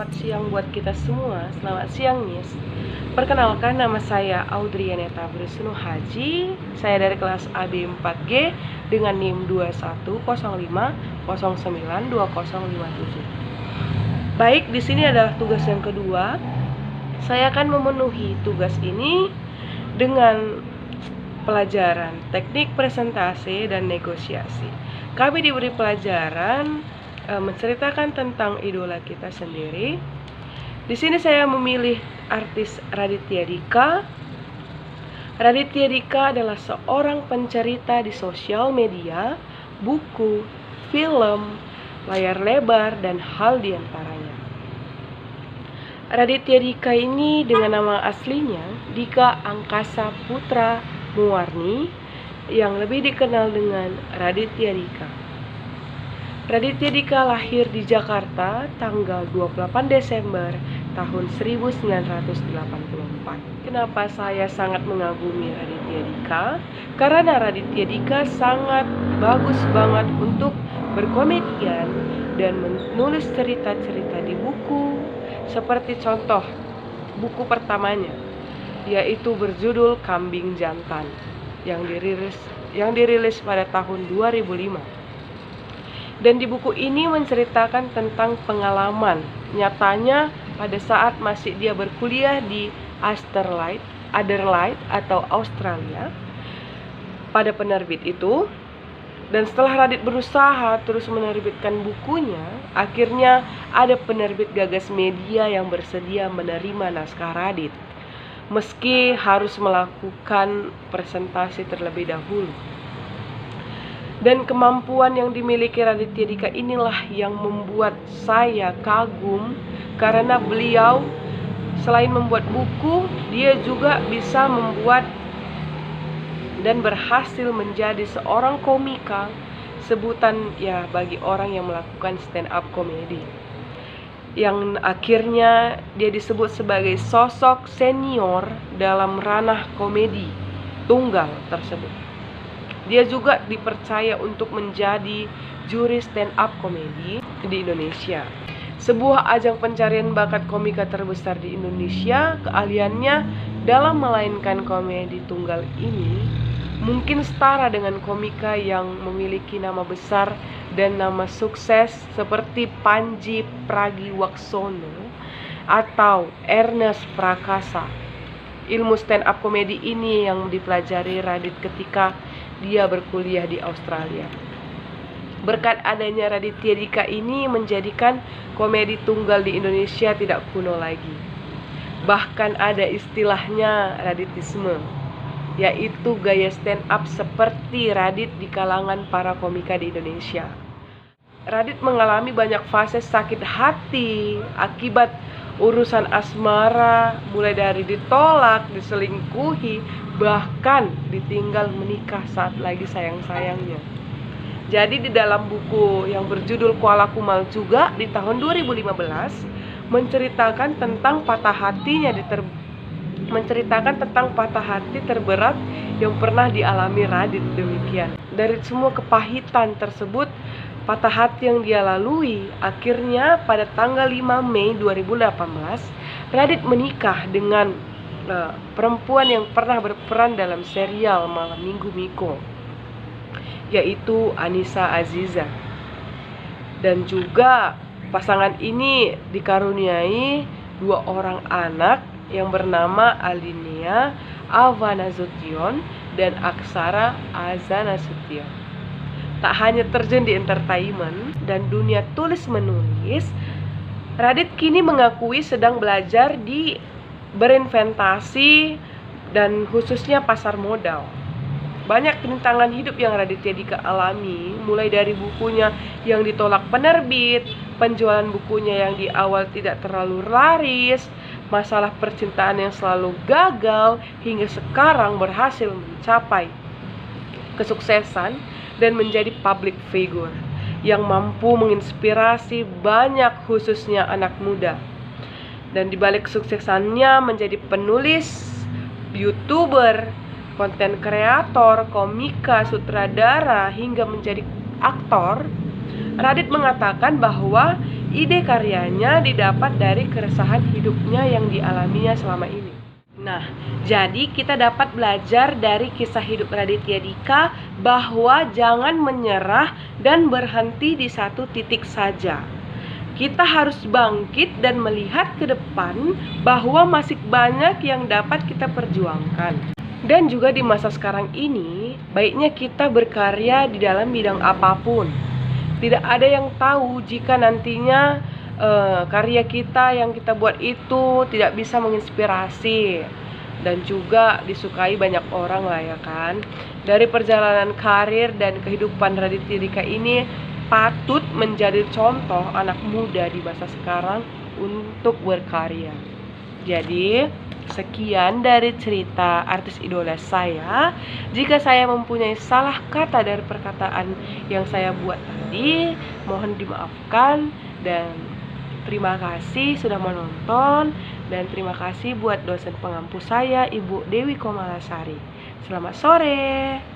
Selamat siang buat kita semua. Selamat siang, Miss. Perkenalkan, nama saya Audrianeta Brisnu Haji. Saya dari kelas AB 4G dengan NIM 2105092057. Baik, di sini adalah tugas yang kedua. Saya akan memenuhi tugas ini dengan pelajaran teknik presentasi dan negosiasi. Kami diberi pelajaran menceritakan tentang idola kita sendiri. Di sini saya memilih artis Raditya Dika. Raditya Dika adalah seorang pencerita di sosial media, buku, film, layar lebar, dan hal diantaranya. Raditya Dika ini dengan nama aslinya Dika Angkasa Putra Muwarni, yang lebih dikenal dengan Raditya Dika. Raditya Dika lahir di Jakarta tanggal 28 Desember tahun 1984. Kenapa saya sangat mengagumi Raditya Dika? Karena Raditya Dika sangat bagus banget untuk berkomedian dan menulis cerita-cerita di buku. Seperti contoh buku pertamanya, yaitu berjudul Kambing Jantan yang dirilis pada tahun 2005. Dan di buku ini menceritakan tentang pengalaman nyatanya pada saat masih dia berkuliah di Adelaide atau Australia pada penerbit itu. Dan setelah Radit berusaha terus menerbitkan bukunya, akhirnya ada penerbit Gagas Media yang bersedia menerima naskah Radit, meski harus melakukan presentasi terlebih dahulu. Dan kemampuan yang dimiliki Raditya Dika inilah yang membuat saya kagum, karena beliau selain membuat buku, dia juga bisa membuat dan berhasil menjadi seorang komika, sebutan ya bagi orang yang melakukan stand up comedy, yang akhirnya dia disebut sebagai sosok senior dalam ranah komedi tunggal tersebut. Dia juga dipercaya untuk menjadi juri stand up comedy di Indonesia, sebuah ajang pencarian bakat komika terbesar di Indonesia. Keahliannya dalam memainkan komedi tunggal ini mungkin setara dengan komika yang memiliki nama besar dan nama sukses seperti Panji Pragiwaksono atau Ernest Prakasa. Ilmu stand up comedy ini yang dipelajari Radit ketika dia berkuliah di Australia. Berkat adanya Raditya Dika ini menjadikan komedi tunggal di Indonesia tidak kuno lagi. Bahkan ada istilahnya Raditisme, yaitu gaya stand up seperti Radit di kalangan para komika di Indonesia. Radit mengalami banyak fase sakit hati akibat urusan asmara, mulai dari ditolak, diselingkuhi, bahkan ditinggal menikah saat lagi sayang-sayangnya. Jadi di dalam buku yang berjudul Kuala Kumal juga di tahun 2015 menceritakan tentang patah hati terberat yang pernah dialami Radit. Demikian. Dari semua kepahitan tersebut, patah hati yang dia lalui, akhirnya pada tanggal 5 Mei 2018 Radit menikah dengan perempuan yang pernah berperan dalam serial Malam Minggu Miko, yaitu Anissa Aziza. Dan juga pasangan ini dikaruniai 2 orang anak yang bernama Alinea Avanasution dan Aksara Azanasution. Tak hanya terjun di entertainment dan dunia tulis menulis, Radit kini mengakui sedang belajar di berinvestasi dan khususnya pasar modal. Banyak rintangan hidup yang Raditya Dika alami, mulai dari bukunya yang ditolak penerbit, penjualan bukunya yang di awal tidak terlalu laris, masalah percintaan yang selalu gagal, hingga sekarang berhasil mencapai kesuksesan dan menjadi public figure yang mampu menginspirasi banyak, khususnya anak muda. Dan di balik kesuksesannya menjadi penulis, YouTuber, konten kreator, komika, sutradara, hingga menjadi aktor, Radit mengatakan bahwa ide karyanya didapat dari keresahan hidupnya yang dialaminya selama ini. Nah, jadi kita dapat belajar dari kisah hidup Raditya Dika bahwa jangan menyerah dan berhenti di satu titik saja. Kita harus bangkit dan melihat ke depan bahwa masih banyak yang dapat kita perjuangkan. Dan juga di masa sekarang ini, baiknya kita berkarya di dalam bidang apapun. Tidak ada yang tahu jika nantinya karya kita yang kita buat itu tidak bisa menginspirasi dan juga disukai banyak orang lah ya kan. Dari perjalanan karir dan kehidupan Raditya Dika ini patut menjadi contoh anak muda di masa sekarang untuk berkarya. Jadi sekian dari cerita artis idola saya. Jika saya mempunyai salah kata dari perkataan yang saya buat tadi, mohon dimaafkan. Dan terima kasih sudah menonton. Dan terima kasih buat dosen pengampu saya, Ibu Dewi Komalasari. Selamat sore.